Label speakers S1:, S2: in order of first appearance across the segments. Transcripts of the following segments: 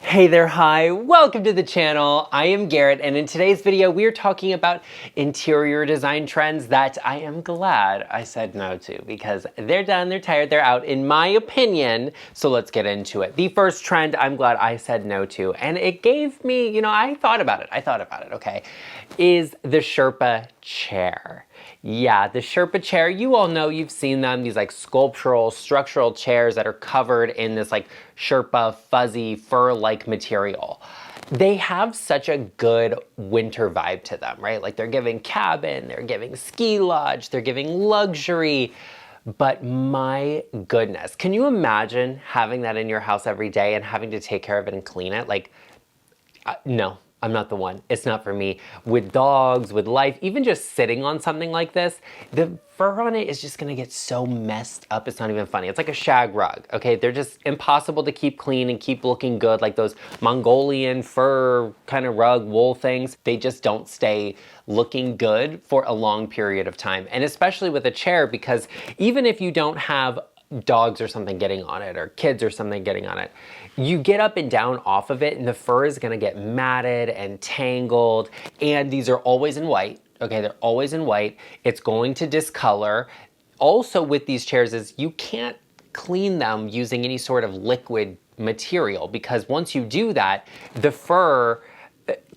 S1: Hey there, hi, welcome to the channel. I am Garrett, and in today's video, we are talking about interior design trends that I am glad I said no to because they're done, they're tired, they're out, in my opinion. So let's get into it. The first trend I'm glad I said no to, and it gave me, I thought about it, okay, is the Sherpa Chair. Yeah, the Sherpa Chair, you all know, you've seen them, these like sculptural, structural chairs that are covered in this like Sherpa fuzzy fur-like material. They have such a good winter vibe to them, right? Like they're giving cabin, they're giving ski lodge, they're giving luxury. But my goodness, can you imagine having that in your house every day and having to take care of it and clean it? Like, no. I'm not the one. It's not for me. With dogs, with life, even just sitting on something like this, the fur on it is just gonna get so messed up, it's not even funny. It's like a shag rug, okay? They're just impossible to keep clean and keep looking good, like those Mongolian fur kind of rug wool things. They just don't stay looking good for a long period of time. And especially with a chair, because even if you don't have dogs or something getting on it, or kids or something getting on it, you get up and down off of it and the fur is gonna get matted and tangled. And these are always in white, okay? They're always in white. It's going to discolor. Also with these chairs is you can't clean them using any sort of liquid material, because once you do that, the fur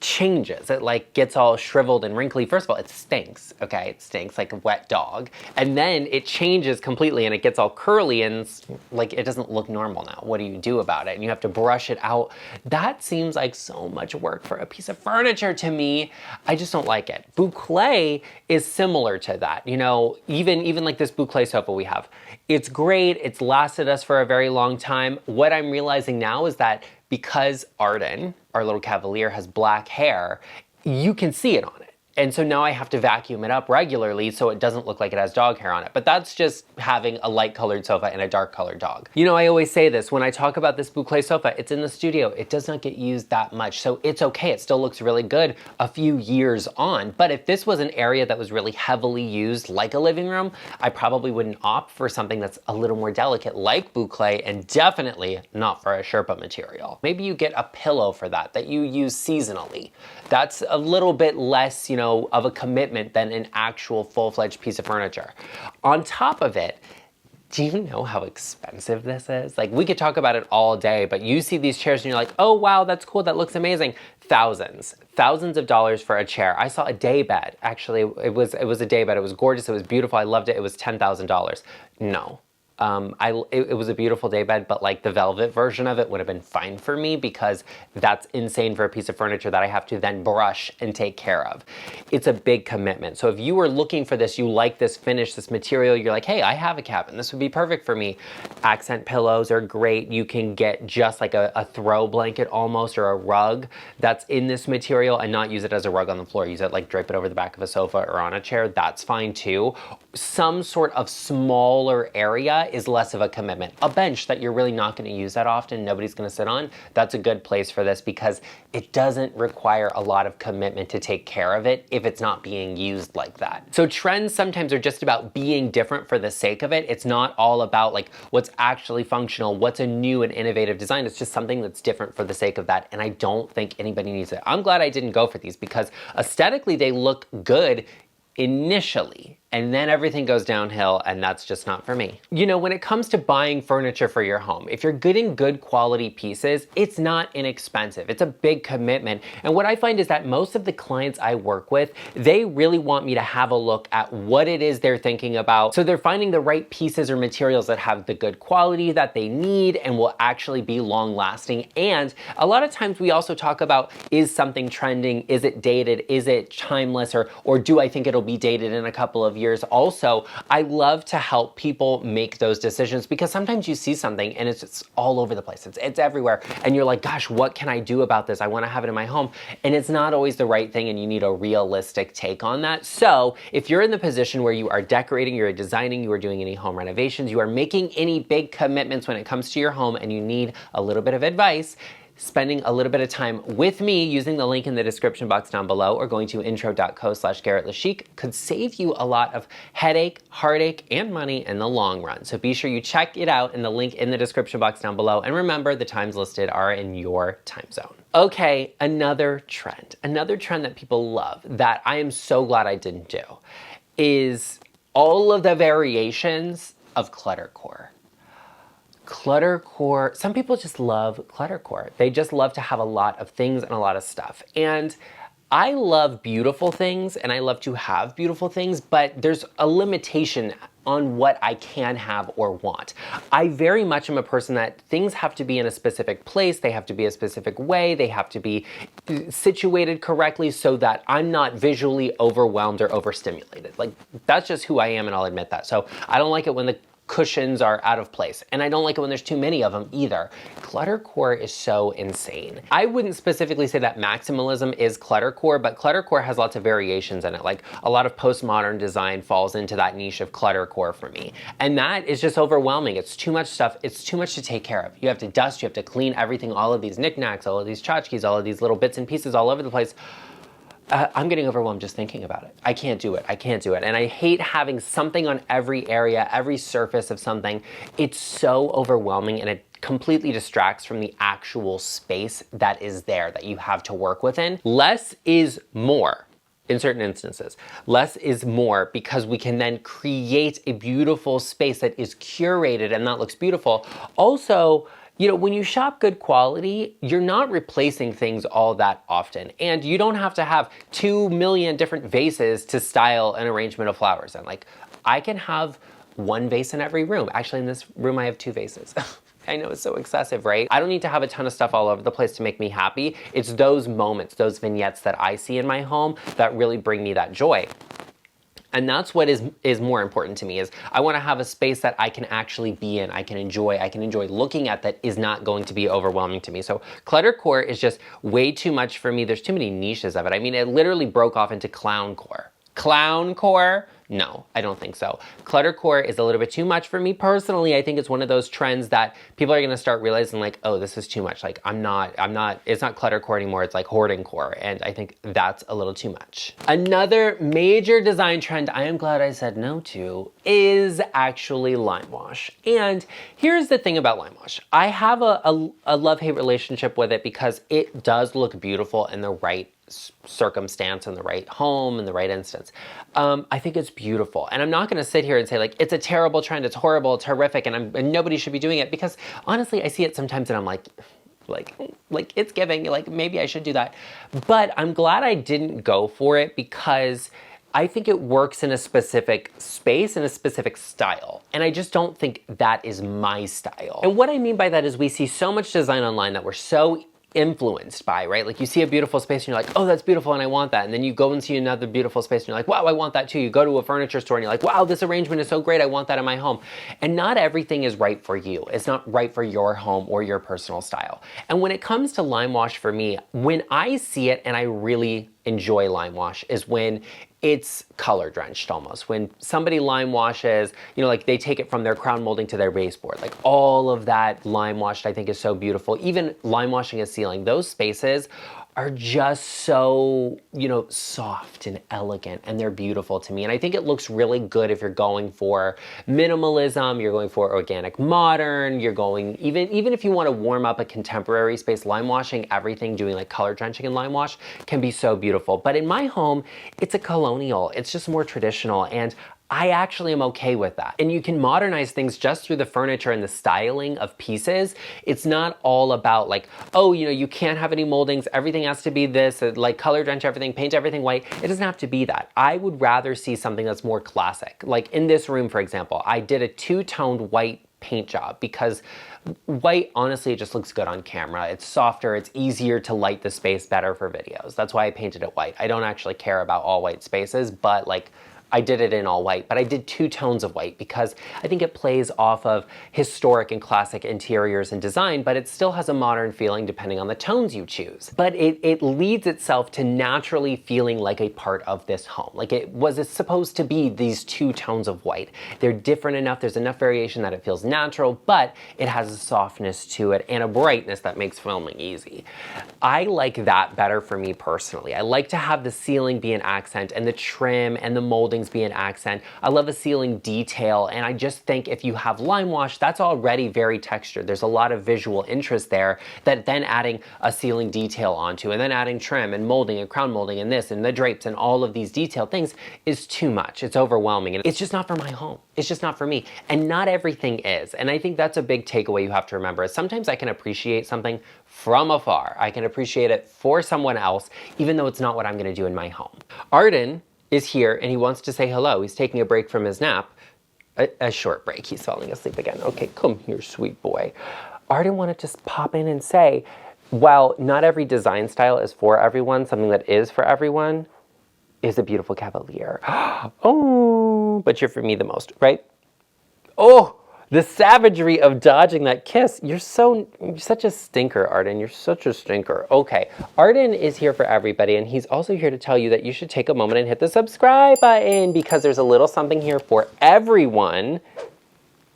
S1: changes. It like gets all shriveled and wrinkly. First of all, it stinks, okay? It stinks like a wet dog. And then it changes completely and it gets all curly and like it doesn't look normal now. What do you do about it? And you have to brush it out. That seems like so much work for a piece of furniture to me. I just don't like it. Boucle is similar to that. Even like this boucle sofa we have. It's great. It's lasted us for a very long time. What I'm realizing now is that because Arden, our little Cavalier, has black hair, you can see it on it. And so now I have to vacuum it up regularly so it doesn't look like it has dog hair on it. But that's just having a light colored sofa and a dark colored dog. I always say this, when I talk about this boucle sofa, it's in the studio. It does not get used that much. So it's okay, it still looks really good a few years on. But if this was an area that was really heavily used, like a living room, I probably wouldn't opt for something that's a little more delicate like boucle, and definitely not for a Sherpa material. Maybe you get a pillow for that you use seasonally. That's a little bit less, of a commitment than an actual full-fledged piece of furniture. On top of it, do you know how expensive this is? Like, we could talk about it all day, but you see these chairs and you're like, oh wow, that's cool, that looks amazing. Thousands of dollars for a chair. I saw a day bed, actually, it was a day bed, it was gorgeous, it was beautiful, I loved it, it was $10,000. No. It was a beautiful day bed, but like the velvet version of it would have been fine for me, because that's insane for a piece of furniture that I have to then brush and take care of. It's a big commitment. So if you were looking for this, you like this finish, this material, you're like, hey, I have a cabin, this would be perfect for me. Accent pillows are great. You can get just like a throw blanket almost, or a rug that's in this material, and not use it as a rug on the floor. Use it like drape it over the back of a sofa or on a chair. That's fine too. Some sort of smaller area is less of a commitment. A bench that you're really not going to use that often, nobody's going to sit on, that's a good place for this, because it doesn't require a lot of commitment to take care of it if it's not being used like that. So trends sometimes are just about being different for the sake of it. It's not all about like what's actually functional, what's a new and innovative design. It's just something that's different for the sake of that, and I don't think anybody needs it. I'm glad I didn't go for these, because aesthetically they look good initially, and then everything goes downhill, and that's just not for me. When it comes to buying furniture for your home, if you're getting good quality pieces, it's not inexpensive. It's a big commitment. And what I find is that most of the clients I work with, they really want me to have a look at what it is they're thinking about. So they're finding the right pieces or materials that have the good quality that they need and will actually be long lasting. And a lot of times we also talk about, is something trending? Is it dated? Is it timeless? Or do I think it'll be dated in a couple of years? Also, I love to help people make those decisions, because sometimes you see something and it's just all over the place. It's everywhere. And you're like, gosh, what can I do about this? I want to have it in my home. And it's not always the right thing, and you need a realistic take on that. So if you're in the position where you are decorating, you're designing, you are doing any home renovations, you are making any big commitments when it comes to your home, and you need a little bit of advice, spending a little bit of time with me using the link in the description box down below or going to intro.co/GarrettLeChic could save you a lot of headache, heartache, and money in the long run. So be sure you check it out in the link in the description box down below. And remember, the times listed are in your time zone. Okay, another trend that people love that I am so glad I didn't do is all of the variations of Clutter Core. Clutter Core, some people just love Clutter Core. They just love to have a lot of things and a lot of stuff. And I love beautiful things and I love to have beautiful things, but there's a limitation on what I can have or want. I very much am a person that things have to be in a specific place, they have to be a specific way, they have to be situated correctly so that I'm not visually overwhelmed or overstimulated. Like, that's just who I am, and I'll admit that. So I don't like it when the cushions are out of place. And I don't like it when there's too many of them either. Clutter Core is so insane. I wouldn't specifically say that maximalism is Clutter Core, but Clutter Core has lots of variations in it. Like, a lot of postmodern design falls into that niche of Clutter Core for me. And that is just overwhelming. It's too much stuff. It's too much to take care of. You have to dust, you have to clean everything, all of these knickknacks, all of these tchotchkes, all of these little bits and pieces all over the place. I'm getting overwhelmed just thinking about it. I can't do it. I can't do it. And I hate having something on every area, every surface of something. It's so overwhelming and it completely distracts from the actual space that is there that you have to work within. Less is more. In certain instances, less is more because we can then create a beautiful space that is curated and that looks beautiful. Also, you know, when you shop good quality, you're not replacing things all that often. And you don't have to have 2 million different vases to style an arrangement of flowers in. Like, I can have one vase in every room. Actually, in this room, I have 2 vases. I know it's so excessive, right? I don't need to have a ton of stuff all over the place to make me happy. It's those moments, those vignettes that I see in my home that really bring me that joy. And that's what is more important to me, is I want to have a space that I can actually be in, I can enjoy looking at, that is not going to be overwhelming to me. So Clutter Core is just way too much for me. There's too many niches of it. I mean, it literally broke off into Clown Core. Clown Core? No, I don't think so. Clutter Core is a little bit too much for me personally. I think it's one of those trends that people are gonna start realizing, like, oh, this is too much. Like, it's not Clutter Core anymore, it's like Hoarding Core. And I think that's a little too much. Another major design trend I am glad I said no to is actually limewash. And here's the thing about limewash. I have a love-hate relationship with it because it does look beautiful in the right circumstance, in the right home, in the right instance. I think it's beautiful. And I'm not gonna sit here and say, like, it's a terrible trend, it's horrible, it's horrific, and nobody should be doing it, because honestly, I see it sometimes and I'm like it's giving, like, maybe I should do that. But I'm glad I didn't go for it because I think it works in a specific space, in a specific style. And I just don't think that is my style. And what I mean by that is we see so much design online that we're so influenced by, right? Like, you see a beautiful space and you're like, oh, that's beautiful and I want that. And then you go and see another beautiful space and you're like, wow, I want that too. You go to a furniture store and you're like, wow, this arrangement is so great, I want that in my home. And not everything is right for you. It's not right for your home or your personal style. And when it comes to limewash, for me, when I see it and I really enjoy limewash is when it's color drenched almost. When somebody lime washes, you know, like they take it from their crown molding to their baseboard, like all of that lime washed I think is so beautiful. Even lime washing a ceiling, those spaces are just so, you know, soft and elegant, and they're beautiful to me. And I think it looks really good if you're going for minimalism, you're going for organic modern, you're going, even if you want to warm up a contemporary space, lime washing everything, doing like color drenching and lime wash can be so beautiful. But in my home, it's a colonial, it's just more traditional, and I actually am okay with that. And you can modernize things just through the furniture and the styling of pieces. It's not all about like, oh, you know, you can't have any moldings, everything has to be this, like color drench everything, paint everything white. It doesn't have to be that. I would rather see something that's more classic. Like in this room, for example, I did a two-toned white paint job because white, honestly, it just looks good on camera. It's softer, it's easier to light the space better for videos. That's why I painted it white. I don't actually care about all white spaces, but like, I did it in all white, but I did 2 tones of white because I think it plays off of historic and classic interiors and design, but it still has a modern feeling depending on the tones you choose. But it leads itself to naturally feeling like a part of this home. Like it was supposed to be these 2 tones of white. They're different enough, there's enough variation that it feels natural, but it has a softness to it and a brightness that makes filming easy. I like that better for me personally. I like to have the ceiling be an accent and the trim and the moldings be an accent. I love the ceiling detail, and I just think if you have limewash, that's already very textured. There's a lot of visual interest there that then adding a ceiling detail onto, and then adding trim and molding and crown molding and this and the drapes and all of these detailed things is too much. It's overwhelming, and it's just not for my home. It's just not for me. And not everything is. And I think that's a big takeaway you have to remember is sometimes I can appreciate something from afar. I can appreciate it for someone else, even though it's not what I'm gonna do in my home. Arden is here and he wants to say hello. He's taking a break from his nap. A short break. He's falling asleep again. Okay, come here, sweet boy. Arden wanted to pop in and say, while not every design style is for everyone, something that is for everyone is a beautiful cavalier. Oh, but you're for me the most, right? Oh, the savagery of dodging that kiss. You're such a stinker, Arden. You're such a stinker. Okay, Arden is here for everybody, and he's also here to tell you that you should take a moment and hit the subscribe button because there's a little something here for everyone,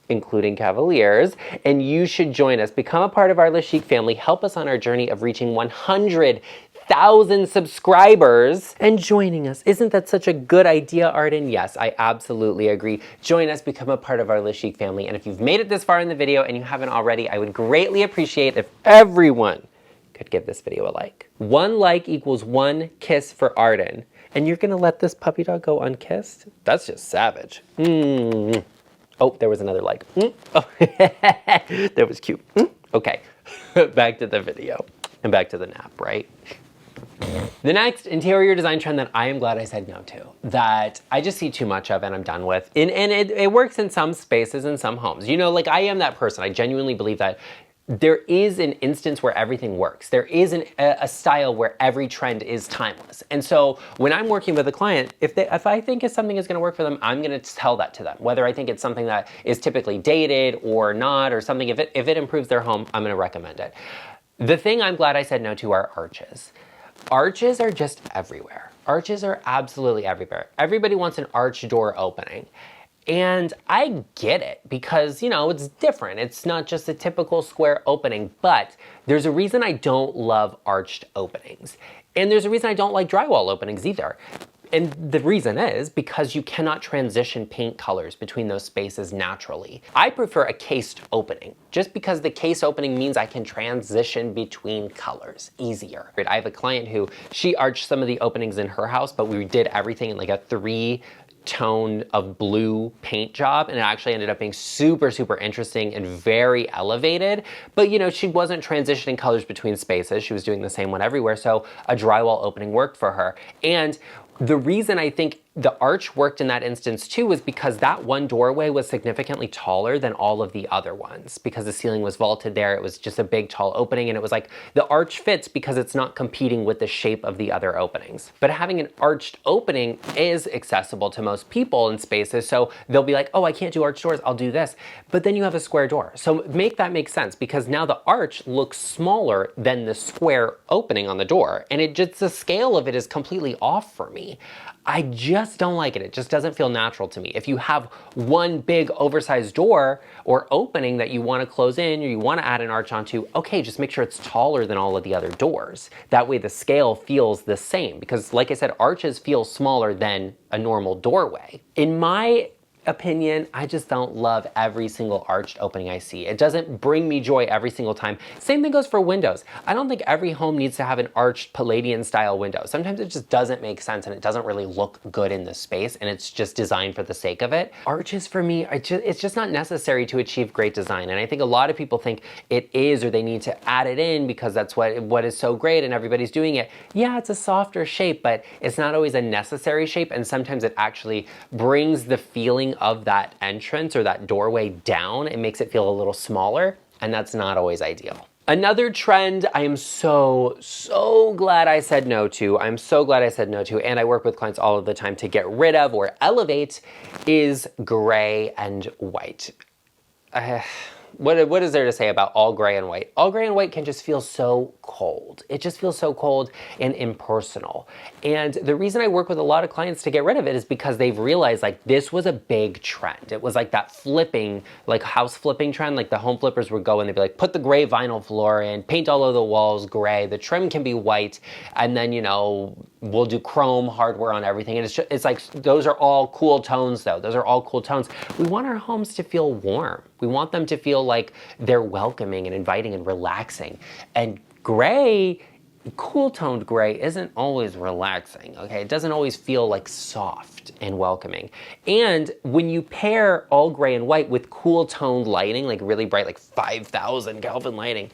S1: including Cavaliers, and you should join us. Become a part of our LeChic family. Help us on our journey of reaching 100,000 subscribers and joining us. Isn't that such a good idea, Arden? Yes, I absolutely agree. Join us, become a part of our LeChic family, and if you've made it this far in the video and you haven't already, I would greatly appreciate if everyone could give this video a like. 1 like equals 1 kiss for Arden. And you're gonna let this puppy dog go unkissed? That's just savage. Oh, there was another like. Oh. That was cute. Okay, back to the video and back to the nap, right? The next interior design trend that I am glad I said no to, that I just see too much of and I'm done with, and it works in some spaces and some homes. You know, like I am that person. I genuinely believe that there is an instance where everything works. There is a style where every trend is timeless. And so when I'm working with a client, if I think something is gonna work for them, I'm gonna tell that to them. Whether I think it's something that is typically dated or not, or something, if it improves their home, I'm gonna recommend it. The thing I'm glad I said no to are arches. Arches are just everywhere. Arches are absolutely everywhere. Everybody wants an arch door opening. And I get it because, you know, it's different. It's not just a typical square opening, but there's a reason I don't love arched openings. And there's a reason I don't like drywall openings either. And the reason is because you cannot transition paint colors between those spaces naturally. I prefer a cased opening, just because the case opening means I can transition between colors easier. I have a client who, she arched some of the openings in her house, but we did everything in like a 3-tone of blue paint job, and it actually ended up being super, super interesting and very elevated. But you know, she wasn't transitioning colors between spaces. She was doing the same one everywhere, so a drywall opening worked for her. And the reason I think the arch worked in that instance too was because that one doorway was significantly taller than all of the other ones, because the ceiling was vaulted there. It was just a big tall opening, and it was like the arch fits because it's not competing with the shape of the other openings. But having an arched opening is accessible to most people in spaces, so they'll be like, oh, I can't do arch doors, I'll do this. But then you have a square door. So make that make sense, because now the arch looks smaller than the square opening on the door, and it just, the scale of it is completely off for me. I just don't like it. It just doesn't feel natural to me. If you have one big oversized door or opening that you want to close in or you want to add an arch onto, okay, just make sure it's taller than all of the other doors. That way the scale feels the same, because like I said, arches feel smaller than a normal doorway. In my opinion, I just don't love every single arched opening I see. It doesn't bring me joy every single time. Same thing goes for windows. I don't think every home needs to have an arched Palladian style window. Sometimes it just doesn't make sense and it doesn't really look good in the space, and it's just designed for the sake of it. Arches for me, it's just not necessary to achieve great design. And I think a lot of people think it is, or they need to add it in because that's what is so great and everybody's doing it. Yeah, it's a softer shape, but it's not always a necessary shape, and sometimes it actually brings the feeling of that entrance or that doorway down. It makes it feel a little smaller, and that's not always ideal. Another trend I am so glad I said no to, I'm so glad I said no to, and I work with clients all of the time to get rid of or elevate, is gray and white. What is there to say about all gray and white? All gray and white can just feel so cold. It just feels so cold and impersonal. And the reason I work with a lot of clients to get rid of it is because they've realized like this was a big trend. It was like that flipping, like house flipping trend, like the home flippers would go and they'd be like, put the gray vinyl floor in, paint all of the walls gray, the trim can be white, and then, you know, we'll do chrome hardware on everything. And it's like, those are all cool tones though. Those are all cool tones. We want our homes to feel warm. We want them to feel like they're welcoming and inviting and relaxing. And gray, cool toned gray isn't always relaxing, okay? It doesn't always feel like soft and welcoming. And when you pair all gray and white with cool toned lighting, like really bright, like 5,000 Kelvin lighting,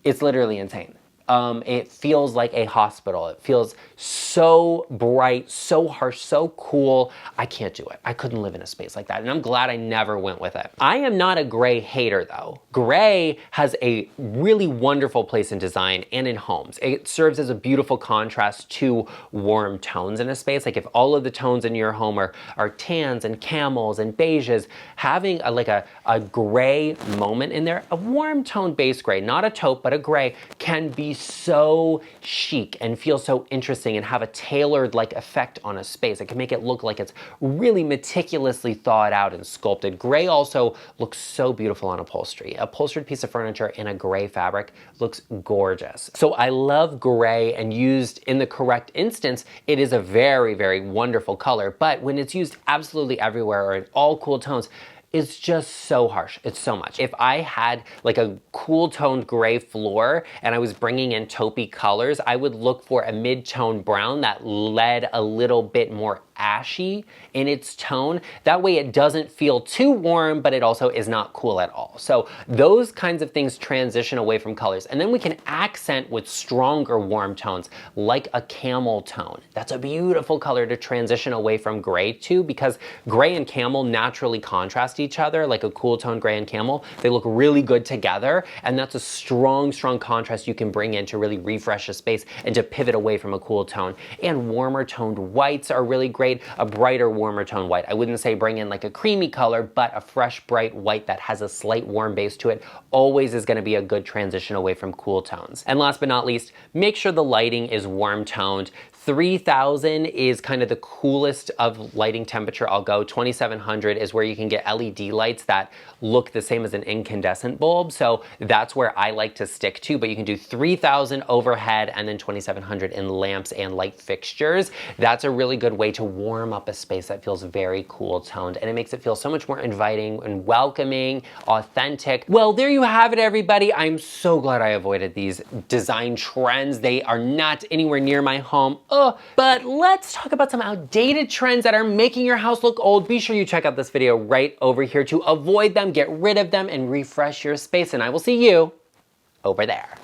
S1: it's literally insane. It feels like a hospital. It feels so bright, so harsh, so cool. I can't do it. I couldn't live in a space like that. And I'm glad I never went with it. I am not a gray hater though. Gray has a really wonderful place in design and in homes. It serves as a beautiful contrast to warm tones in a space. Like if all of the tones in your home are tans and camels and beiges, having a gray moment in there, a warm tone base gray, not a taupe, but a gray, can be so chic and feel so interesting and have a tailored like effect on a space. It can make it look like it's really meticulously thought out and sculpted. Gray also looks so beautiful on upholstery. A upholstered piece of furniture in a gray fabric looks gorgeous. So I love gray, and used in the correct instance, it is a very, very wonderful color. But when it's used absolutely everywhere or in all cool tones, it's just so harsh. It's so much. If I had like a cool toned gray floor and I was bringing in taupey colors, I would look for a mid-tone brown that led a little bit more ashy in its tone. That way it doesn't feel too warm, but it also is not cool at all. So those kinds of things transition away from colors. And then we can accent with stronger warm tones like a camel tone. That's a beautiful color to transition away from gray to, because gray and camel naturally contrast each other, like a cool tone gray and camel. They look really good together, and that's a strong contrast you can bring in to really refresh a space and to pivot away from a cool tone. And warmer toned whites are really great. A brighter, warmer tone white. I wouldn't say bring in like a creamy color, but a fresh, bright white that has a slight warm base to it always is going to be a good transition away from cool tones. And last but not least, make sure the lighting is warm toned. 3,000 is kind of the coolest of lighting temperature I'll go. 2,700 is where you can get LED lights that look the same as an incandescent bulb. So that's where I like to stick to, but you can do 3,000 overhead and then 2,700 in lamps and light fixtures. That's a really good way to warm up a space that feels very cool toned, and it makes it feel so much more inviting and welcoming, authentic. Well, there you have it, everybody. I'm so glad I avoided these design trends. They are not anywhere near my home. But let's talk about some outdated trends that are making your house look old. Be sure you check out this video right over here to avoid them, get rid of them, and refresh your space. And I will see you over there.